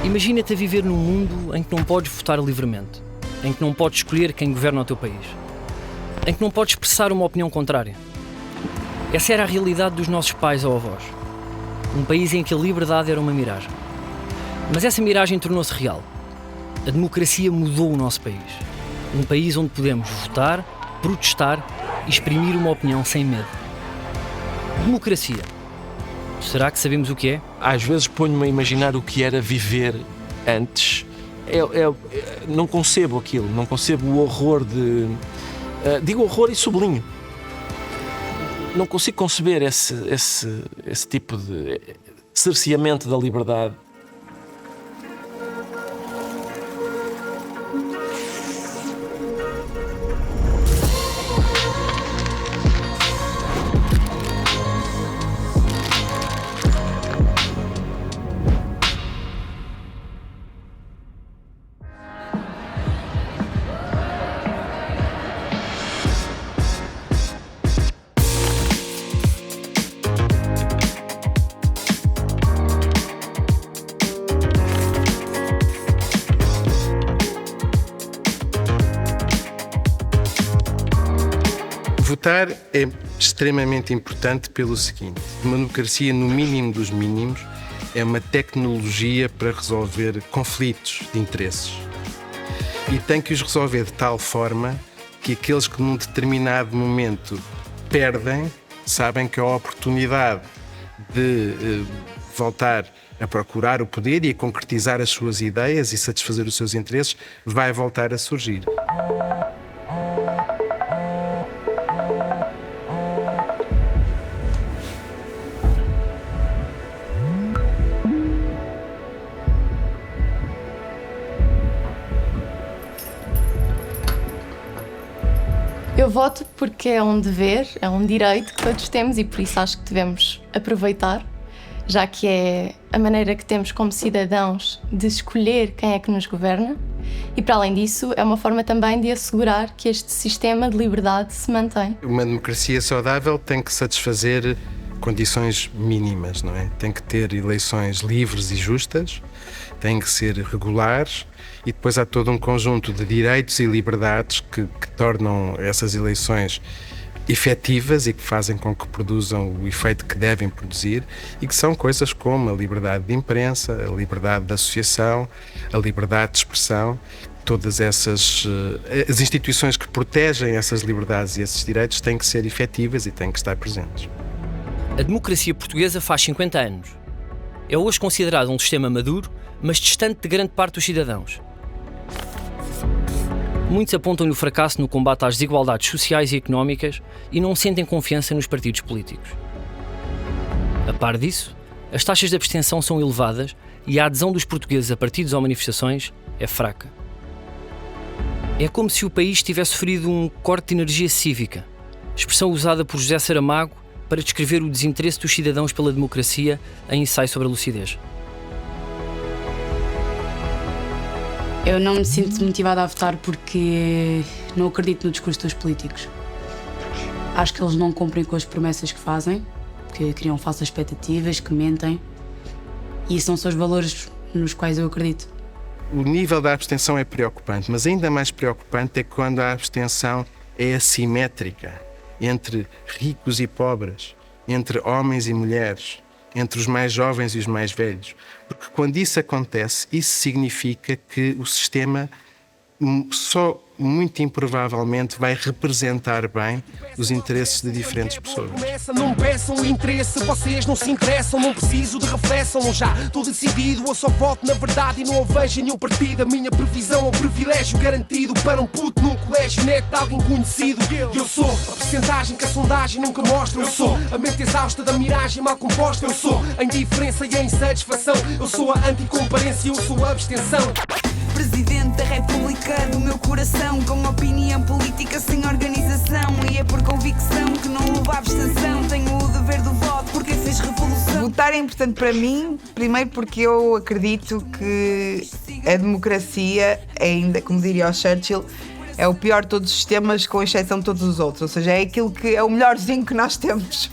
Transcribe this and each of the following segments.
Imagina-te a viver num mundo em que não podes votar livremente, em que não podes escolher quem governa o teu país, em que não podes expressar uma opinião contrária. Essa era a realidade dos nossos pais ou avós. Um país em que a liberdade era uma miragem. Mas essa miragem tornou-se real. A democracia mudou o nosso país. Um país onde podemos votar, protestar e exprimir uma opinião sem medo. Democracia. Será que sabemos o que é? Às vezes ponho-me a imaginar o que era viver antes. Não concebo aquilo, não concebo o horror de... digo horror e sublinho. Não consigo conceber esse tipo de cerceamento da liberdade. Votar é extremamente importante pelo seguinte: uma democracia, no mínimo dos mínimos, é uma tecnologia para resolver conflitos de interesses. E tem que os resolver de tal forma que aqueles que num determinado momento perdem, sabem que a oportunidade de voltar a procurar o poder e a concretizar as suas ideias e satisfazer os seus interesses vai voltar a surgir. Eu voto porque é um dever, é um direito que todos temos e por isso acho que devemos aproveitar, já que é a maneira que temos como cidadãos de escolher quem é que nos governa e, para além disso, é uma forma também de assegurar que este sistema de liberdade se mantém. Uma democracia saudável tem que satisfazer condições mínimas, não é? Tem que ter eleições livres e justas, tem que ser regulares e depois há todo um conjunto de direitos e liberdades que tornam essas eleições efetivas e que fazem com que produzam o efeito que devem produzir e que são coisas como a liberdade de imprensa, a liberdade de associação, a liberdade de expressão. Todas essas as instituições que protegem essas liberdades e esses direitos têm que ser efetivas e têm que estar presentes. A democracia portuguesa faz 50 anos. É hoje considerado um sistema maduro, mas distante de grande parte dos cidadãos. Muitos apontam-lhe o fracasso no combate às desigualdades sociais e económicas e não sentem confiança nos partidos políticos. A par disso, as taxas de abstenção são elevadas e a adesão dos portugueses a partidos ou manifestações é fraca. É como se o país tivesse sofrido um corte de energia cívica, expressão usada por José Saramago para descrever o desinteresse dos cidadãos pela democracia em Ensaio sobre a Lucidez. Eu não me sinto motivada a votar porque não acredito no discurso dos políticos. Acho que eles não cumprem com as promessas que fazem, que criam falsas expectativas, que mentem. E isso não são os valores nos quais eu acredito. O nível da abstenção é preocupante, mas ainda mais preocupante é quando a abstenção é assimétrica entre ricos e pobres, entre homens e mulheres, entre os mais jovens e os mais velhos. Porque quando isso acontece, isso significa que o sistema só muito improvavelmente vai representar bem os interesses de diferentes pessoas. Não peçam interesse, vocês não se interessam, não preciso de reflexão, já estou decidido, eu só voto na verdade e não vejo nenhum partido. A minha previsão é um privilégio garantido para um puto num colégio neto de alguém conhecido. Eu sou a percentagem que a sondagem nunca mostra, eu sou a mente exausta da miragem mal composta, eu sou a indiferença e a insatisfação, eu sou a anticomparência, eu sou a abstenção. Presidente da República do meu coração, com opinião política sem organização. E é por convicção que não houve abstenção. Tenho o dever do voto porque fez revolução. Votar é importante para mim, primeiro porque eu acredito que a democracia, ainda como diria o Churchill, é o pior de todos os sistemas, com exceção de todos os outros. Ou seja, é aquilo que é o melhorzinho que nós temos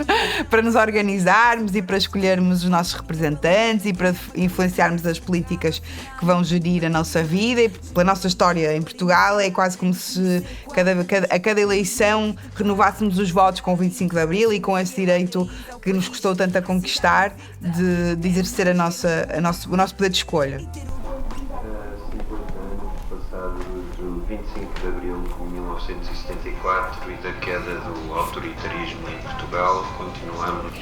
para nos organizarmos e para escolhermos os nossos representantes e para influenciarmos as políticas que vão gerir a nossa vida. E pela nossa história em Portugal é quase como se a cada eleição renovássemos os votos com o 25 de Abril e com esse direito que nos custou tanto a conquistar de exercer o nosso poder de escolha. 25 de Abril de 1974 e da queda do autoritarismo em Portugal, continuamos.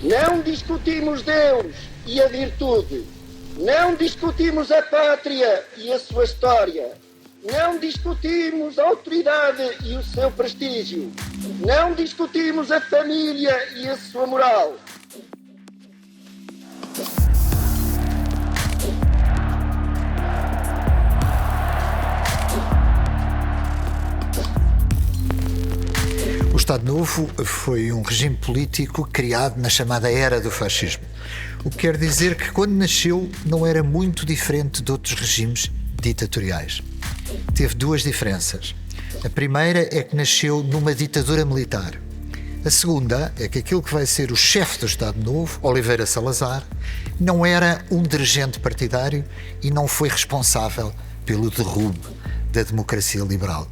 Não discutimos Deus e a virtude, não discutimos a pátria e a sua história, não discutimos a autoridade e o seu prestígio, não discutimos a família e a sua moral. O Estado Novo foi um regime político criado na chamada Era do Fascismo. O que quer dizer que, quando nasceu, não era muito diferente de outros regimes ditatoriais. Teve duas diferenças. A primeira é que nasceu numa ditadura militar. A segunda é que aquele que vai ser o chefe do Estado Novo, Oliveira Salazar, não era um dirigente partidário e não foi responsável pelo derrube da democracia liberal.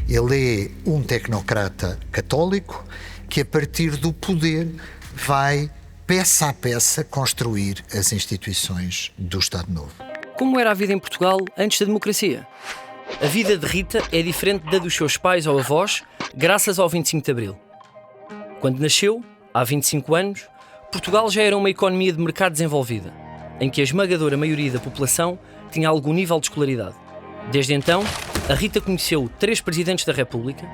Ele é um tecnocrata católico que, a partir do poder, vai, peça a peça, construir as instituições do Estado Novo. Como era a vida em Portugal antes da democracia? A vida de Rita é diferente da dos seus pais ou avós, graças ao 25 de Abril. Quando nasceu, há 25 anos, Portugal já era uma economia de mercado desenvolvida, em que a esmagadora maioria da população tinha algum nível de escolaridade. Desde então, a Rita conheceu 3 presidentes da República,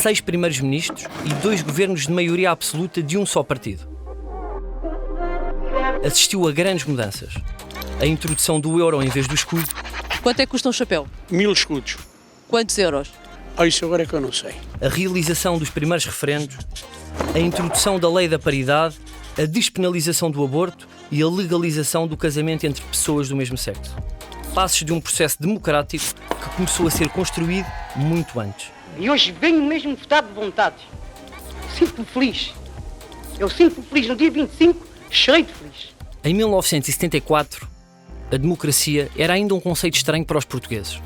6 primeiros ministros e 2 governos de maioria absoluta de um só partido. Assistiu a grandes mudanças. A introdução do euro em vez do escudo. Quanto é que custa um chapéu? 1000 escudos. Quantos euros? Isso agora é que eu não sei. A realização dos primeiros referendos, a introdução da lei da paridade, a despenalização do aborto e a legalização do casamento entre pessoas do mesmo sexo. Passos de um processo democrático que começou a ser construído muito antes. E hoje venho mesmo votar de vontade. Sinto-me feliz. Eu sinto-me feliz no dia 25, cheio de feliz. Em 1974, a democracia era ainda um conceito estranho para os portugueses.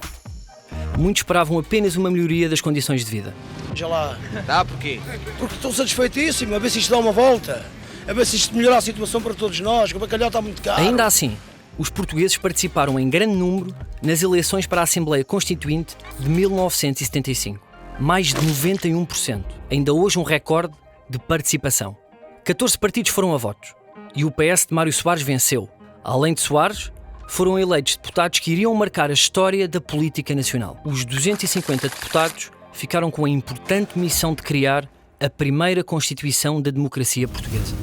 Muitos esperavam apenas uma melhoria das condições de vida. Já lá. Tá, porquê? Porque estou satisfeitíssimo, a ver se isto dá uma volta. A ver se isto melhora a situação para todos nós, que o bacalhau está muito caro. Ainda assim, os portugueses participaram em grande número nas eleições para a Assembleia Constituinte de 1975. Mais de 91%. Ainda hoje um recorde de participação. 14 partidos foram a votos. E o PS de Mário Soares venceu. Além de Soares, foram eleitos deputados que iriam marcar a história da política nacional. Os 250 deputados ficaram com a importante missão de criar a primeira Constituição da democracia portuguesa.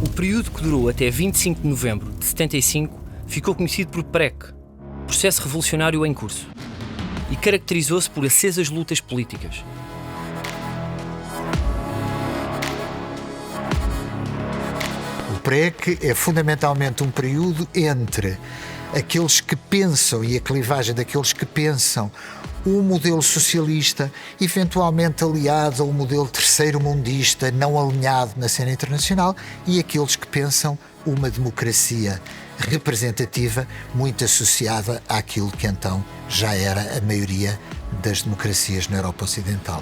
O período que durou até 25 de novembro de 75 ficou conhecido por PREC, Processo Revolucionário em Curso, e caracterizou-se por acesas lutas políticas. O PREC é fundamentalmente um período entre aqueles que pensam e a clivagem daqueles que pensam um modelo socialista, eventualmente aliado a um modelo terceiro-mundista, não alinhado na cena internacional, e aqueles que pensam uma democracia representativa, muito associada àquilo que então já era a maioria das democracias na Europa Ocidental.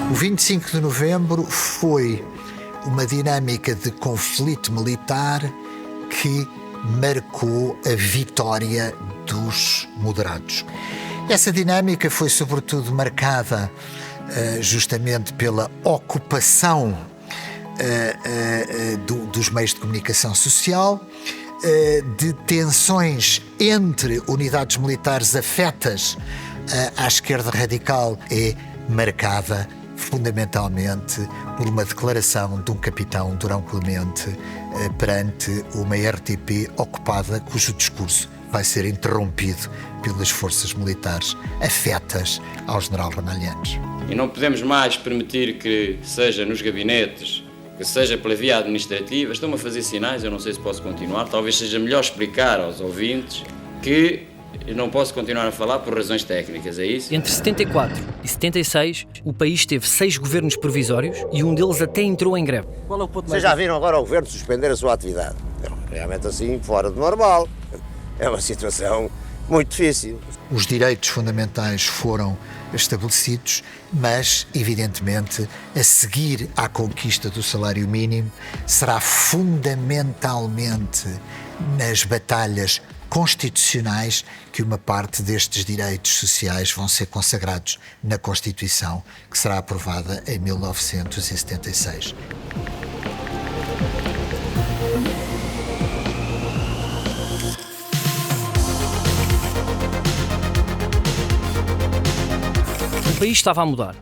O 25 de novembro foi uma dinâmica de conflito militar que marcou a vitória dos moderados. Essa dinâmica foi sobretudo marcada justamente pela ocupação dos meios de comunicação social, de tensões entre unidades militares afetas à esquerda radical, é marcada fundamentalmente por uma declaração de um capitão, Durão Clemente, perante uma RTP ocupada, cujo discurso vai ser interrompido pelas forças militares afetas ao general Ramalhianes. E não podemos mais permitir que seja nos gabinetes, que seja pela via administrativa. Estão-me a fazer sinais, eu não sei se posso continuar. Talvez seja melhor explicar aos ouvintes que eu não posso continuar a falar por razões técnicas, é isso? Entre 74 e 76, o país teve 6 governos provisórios e um deles até entrou em greve. Vocês já viram agora o governo suspender a sua atividade? Realmente assim, fora do normal. É uma situação muito difícil. Os direitos fundamentais foram estabelecidos, mas, evidentemente, a seguir à conquista do salário mínimo, será fundamentalmente nas batalhas constitucionais que uma parte destes direitos sociais vão ser consagrados na Constituição, que será aprovada em 1976. O país estava a mudar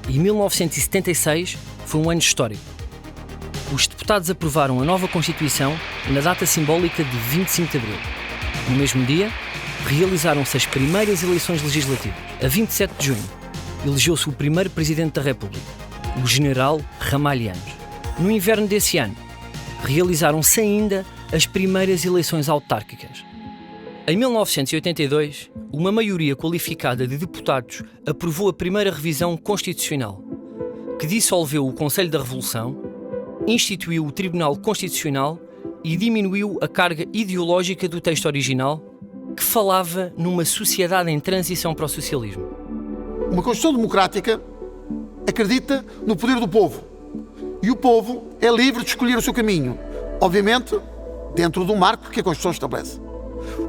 e 1976 foi um ano histórico. Os deputados aprovaram a nova Constituição na data simbólica de 25 de abril. No mesmo dia, realizaram-se as primeiras eleições legislativas. A 27 de junho, elegeu-se o primeiro Presidente da República, o General Ramalhianes. No inverno desse ano, realizaram-se ainda as primeiras eleições autárquicas. Em 1982, uma maioria qualificada de deputados aprovou a primeira revisão constitucional, que dissolveu o Conselho da Revolução, instituiu o Tribunal Constitucional e diminuiu a carga ideológica do texto original, que falava numa sociedade em transição para o socialismo. Uma Constituição democrática acredita no poder do povo. E o povo é livre de escolher o seu caminho, obviamente, dentro do marco que a Constituição estabelece.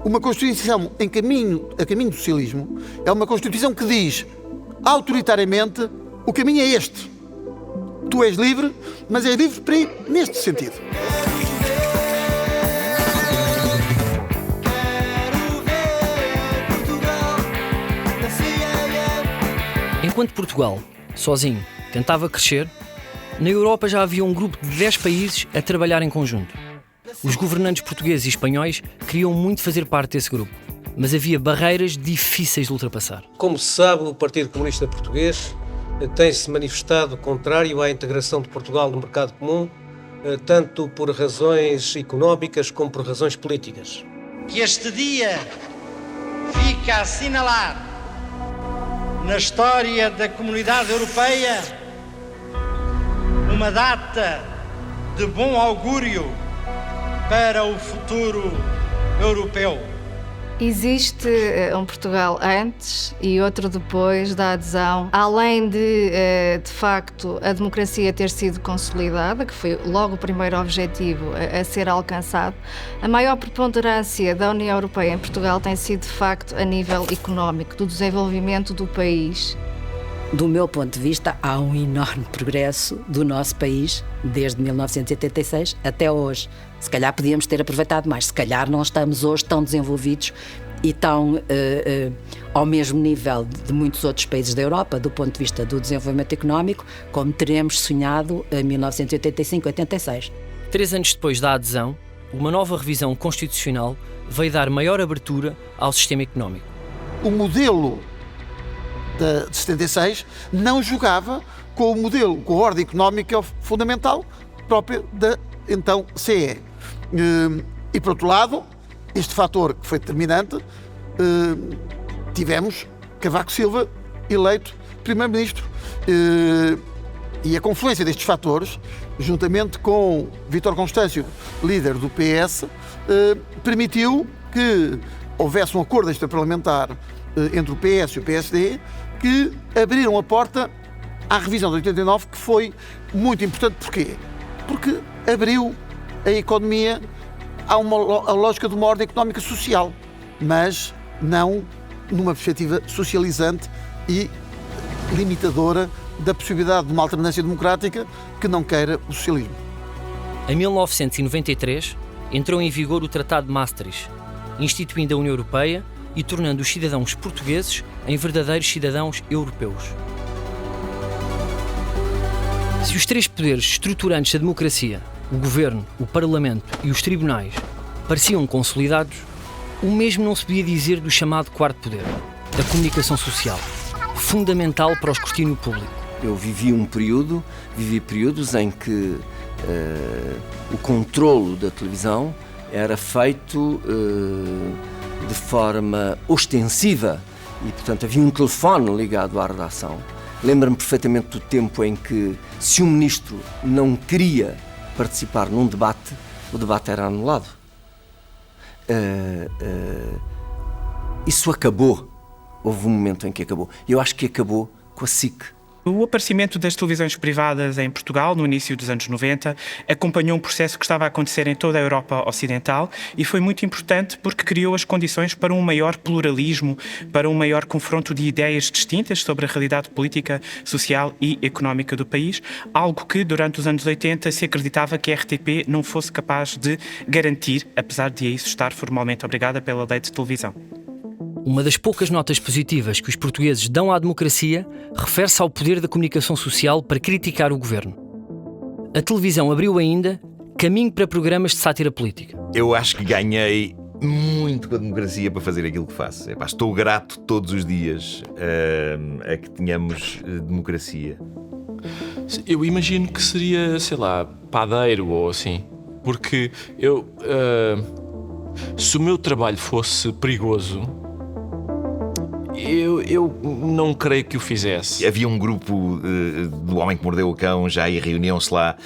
Uma Constituição a caminho do socialismo é uma Constituição que diz, autoritariamente, o caminho é este. Tu és livre, mas és livre para ir neste sentido. Enquanto Portugal, sozinho, tentava crescer, na Europa já havia um grupo de 10 países a trabalhar em conjunto. Os governantes portugueses e espanhóis queriam muito fazer parte desse grupo, mas havia barreiras difíceis de ultrapassar. Como se sabe, o Partido Comunista Português tem-se manifestado contrário à integração de Portugal no mercado comum, tanto por razões económicas como por razões políticas. Que este dia fica assinalado na história da Comunidade Europeia uma data de bom augúrio para o futuro europeu. Existe um Portugal antes e outro depois da adesão. Além de facto, a democracia ter sido consolidada, que foi logo o primeiro objetivo a ser alcançado, a maior preponderância da União Europeia em Portugal tem sido, de facto, a nível económico, do desenvolvimento do país. Do meu ponto de vista, há um enorme progresso do nosso país desde 1986 até hoje. Se calhar podíamos ter aproveitado mais, se calhar não estamos hoje tão desenvolvidos e tão ao mesmo nível de muitos outros países da Europa, do ponto de vista do desenvolvimento económico, como teremos sonhado em 1985-86. 3 anos depois da adesão, uma nova revisão constitucional veio dar maior abertura ao sistema económico. O modelo de 76 não jogava com o modelo, com a ordem económica fundamental própria da então CE. E por outro lado, este fator que foi determinante, tivemos Cavaco Silva eleito primeiro-ministro. E a confluência destes fatores, juntamente com Vítor Constâncio, líder do PS, permitiu que houvesse um acordo extraparlamentar entre o PS e o PSD, que abriram a porta à revisão de 89, que foi muito importante. Porquê? Porque abriu a economia a lógica de uma ordem económica social, mas não numa perspectiva socializante e limitadora da possibilidade de uma alternância democrática que não queira o socialismo. Em 1993, entrou em vigor o Tratado de Maastricht, instituindo a União Europeia e tornando os cidadãos portugueses em verdadeiros cidadãos europeus. Se os 3 poderes estruturantes da democracia, o governo, o parlamento e os tribunais, pareciam consolidados, O mesmo não se podia dizer do chamado quarto poder, da comunicação social, fundamental para o escrutínio público. Eu vivi períodos em que o controlo da televisão era feito de forma ostensiva e, portanto, havia um telefone ligado à redação. Lembro-me perfeitamente do tempo em que, se o ministro não queria participar num debate, o debate era anulado. Isso acabou. Houve um momento em que acabou. Eu acho que acabou com a SIC. O aparecimento das televisões privadas em Portugal, no início dos anos 90, acompanhou um processo que estava a acontecer em toda a Europa Ocidental e foi muito importante porque criou as condições para um maior pluralismo, para um maior confronto de ideias distintas sobre a realidade política, social e económica do país, algo que, durante os anos 80, se acreditava que a RTP não fosse capaz de garantir, apesar de a isso estar formalmente obrigada pela lei de televisão. Uma das poucas notas positivas que os portugueses dão à democracia refere-se ao poder da comunicação social para criticar o governo. A televisão abriu ainda caminho para programas de sátira política. Eu acho que ganhei muito com a democracia para fazer aquilo que faço. Estou grato todos os dias a que tenhamos democracia. Eu imagino que seria, sei lá, padeiro ou assim. Porque se o meu trabalho fosse perigoso, eu não creio que o fizesse. Havia um grupo do Homem que Mordeu o Cão já e reuniam-se lá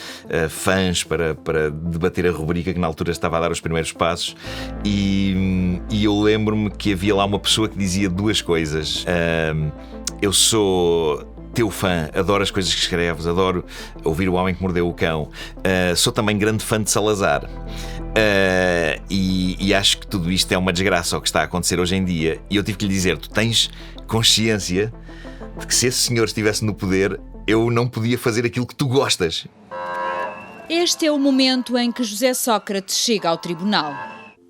fãs para debater a rubrica que na altura estava a dar os primeiros passos e eu lembro-me que havia lá uma pessoa que dizia duas coisas. Eu sou teu fã, adoro as coisas que escreves, adoro ouvir O Homem que Mordeu o Cão, sou também grande fã de Salazar. E acho que tudo isto é uma desgraça o que está a acontecer hoje em dia. E eu tive que lhe dizer: tu tens consciência de que se esse senhor estivesse no poder, eu não podia fazer aquilo que tu gostas. Este é o momento em que José Sócrates chega ao tribunal.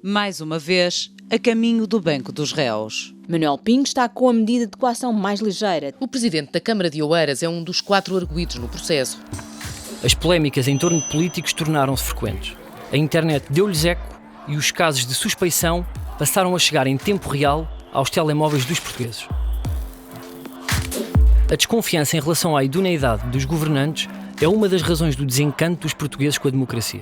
Mais uma vez, a caminho do banco dos réus. Manuel Pinho está com a medida de coação mais ligeira. O presidente da Câmara de Oeiras é um dos 4 arguidos no processo. As polémicas em torno de políticos tornaram-se frequentes. A internet deu-lhes eco e os casos de suspeição passaram a chegar em tempo real aos telemóveis dos portugueses. A desconfiança em relação à idoneidade dos governantes é uma das razões do desencanto dos portugueses com a democracia.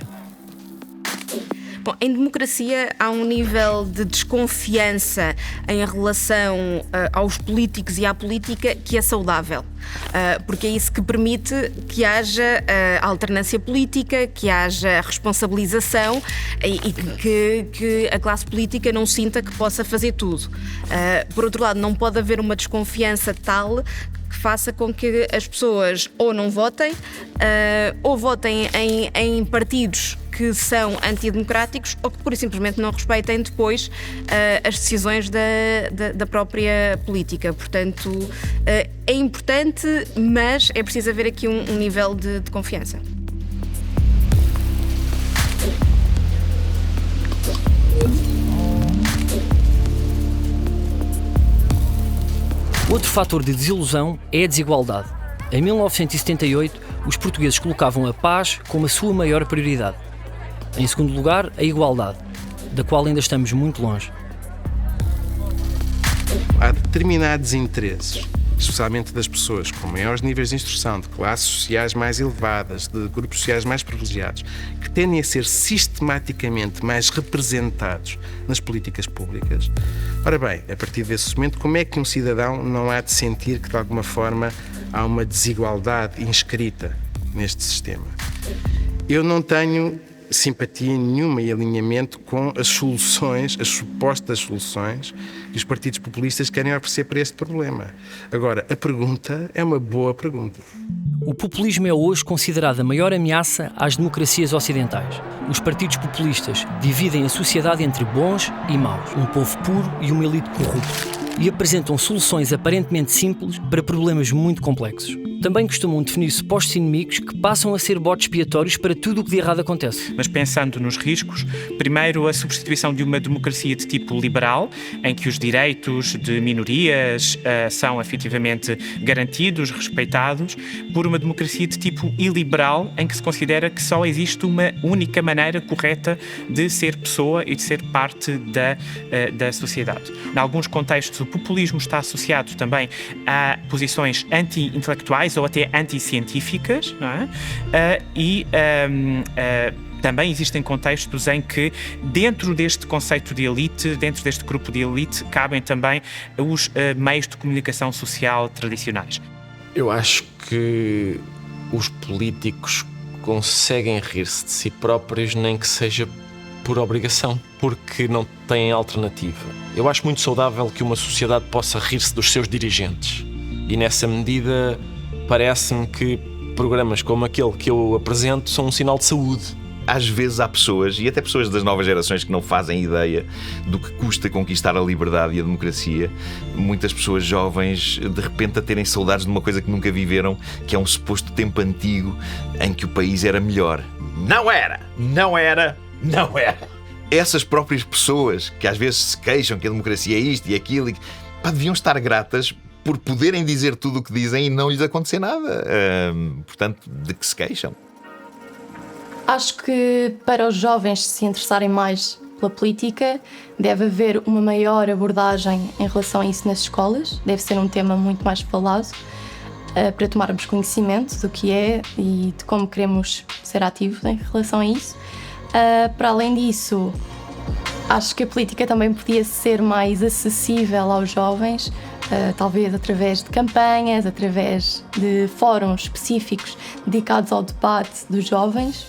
Bom, em democracia há um nível de desconfiança em relação aos políticos e à política que é saudável, porque é isso que permite que haja alternância política, que haja responsabilização e que a classe política não sinta que possa fazer tudo. Por outro lado, não pode haver uma desconfiança tal que faça com que as pessoas ou não votem, ou votem em partidos que são antidemocráticos ou que pura e simplesmente não respeitem depois as decisões da própria política. Portanto, é importante, mas é preciso haver aqui um nível de confiança. Outro fator de desilusão é a desigualdade. Em 1978, os portugueses colocavam a paz como a sua maior prioridade. Em segundo lugar, a igualdade, da qual ainda estamos muito longe. Há determinados interesses, especialmente das pessoas com maiores níveis de instrução, de classes sociais mais elevadas, de grupos sociais mais privilegiados, que tendem a ser sistematicamente mais representados nas políticas públicas. Ora bem, a partir desse momento, como é que um cidadão não há de sentir que, de alguma forma, há uma desigualdade inscrita neste sistema? Eu não tenho simpatia nenhuma e alinhamento com as soluções, as supostas soluções que os partidos populistas querem oferecer para este problema. Agora, a pergunta é uma boa pergunta. O populismo é hoje considerado a maior ameaça às democracias ocidentais. Os partidos populistas dividem a sociedade entre bons e maus, um povo puro e uma elite corrupta, e apresentam soluções aparentemente simples para problemas muito complexos. também costumam definir supostos inimigos que passam a ser botes expiatórios para tudo o que de errado acontece. Mas pensando nos riscos, primeiro a substituição de uma democracia de tipo liberal, em que os direitos de minorias são efetivamente garantidos, respeitados, por uma democracia de tipo iliberal, em que se considera que só existe uma única maneira correta de ser pessoa e de ser parte da sociedade. Em alguns contextos, o populismo está associado também a posições anti-intelectuais ou até anti-científicas, não é? Também existem contextos em que, dentro deste conceito de elite, dentro deste grupo de elite, cabem também os meios de comunicação social tradicionais. Eu acho que os políticos conseguem rir-se de si próprios, nem que seja por obrigação, porque não têm alternativa. Eu acho muito saudável que uma sociedade possa rir-se dos seus dirigentes. E nessa medida, parece-me que programas como aquele que eu apresento são um sinal de saúde. Às vezes há pessoas, e até pessoas das novas gerações, que não fazem ideia do que custa conquistar a liberdade e a democracia. Muitas pessoas jovens, de repente, a terem saudades de uma coisa que nunca viveram, que é um suposto tempo antigo em que o país era melhor. Não era! Não era! Não era! Essas próprias pessoas que às vezes se queixam que a democracia é isto e aquilo, deviam estar gratas por poderem dizer tudo o que dizem e não lhes acontecer nada. Portanto, de que se queixam? Acho que para os jovens se interessarem mais pela política, deve haver uma maior abordagem em relação a isso nas escolas. Deve ser um tema muito mais falado para tomarmos conhecimento do que é e de como queremos ser ativos em relação a isso. Para além disso, acho que a política também podia ser mais acessível aos jovens, talvez através de campanhas, através de fóruns específicos dedicados ao debate dos jovens.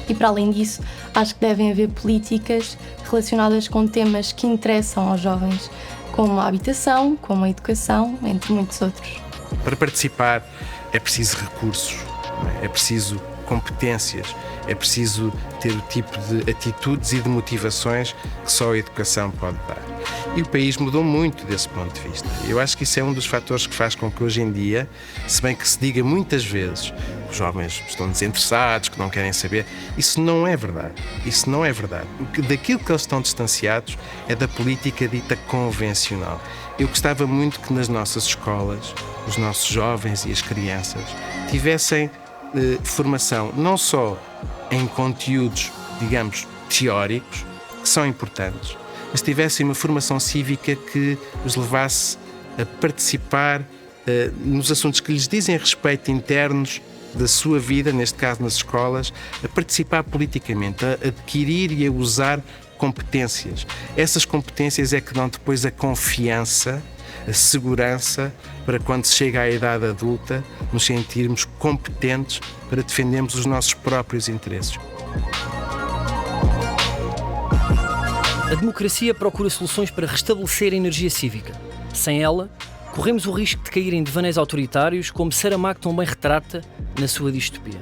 E para além disso, acho que devem haver políticas relacionadas com temas que interessam aos jovens, como a habitação, como a educação, entre muitos outros. Para participar é preciso recursos, é preciso competências, é preciso ter o tipo de atitudes e de motivações que só a educação pode dar. E o país mudou muito desse ponto de vista. Eu acho que isso é um dos fatores que faz com que hoje em dia, se bem que se diga muitas vezes que os jovens estão desinteressados, que não querem saber, isso não é verdade. Isso não é verdade. Daquilo que eles estão distanciados é da política dita convencional. Eu gostava muito que nas nossas escolas, os nossos jovens e as crianças tivessem formação não só em conteúdos, digamos, teóricos, que são importantes, mas tivessem uma formação cívica que os levasse a participar nos assuntos que lhes dizem respeito internos da sua vida, neste caso nas escolas, a participar politicamente, a adquirir e a usar competências. Essas competências é que dão depois a confiança, a segurança para quando se chega à idade adulta nos sentirmos competentes para defendermos os nossos próprios interesses. A democracia procura soluções para restabelecer a energia cívica. Sem ela, corremos o risco de cair em devaneios autoritários, como Saramago tão bem retrata na sua distopia.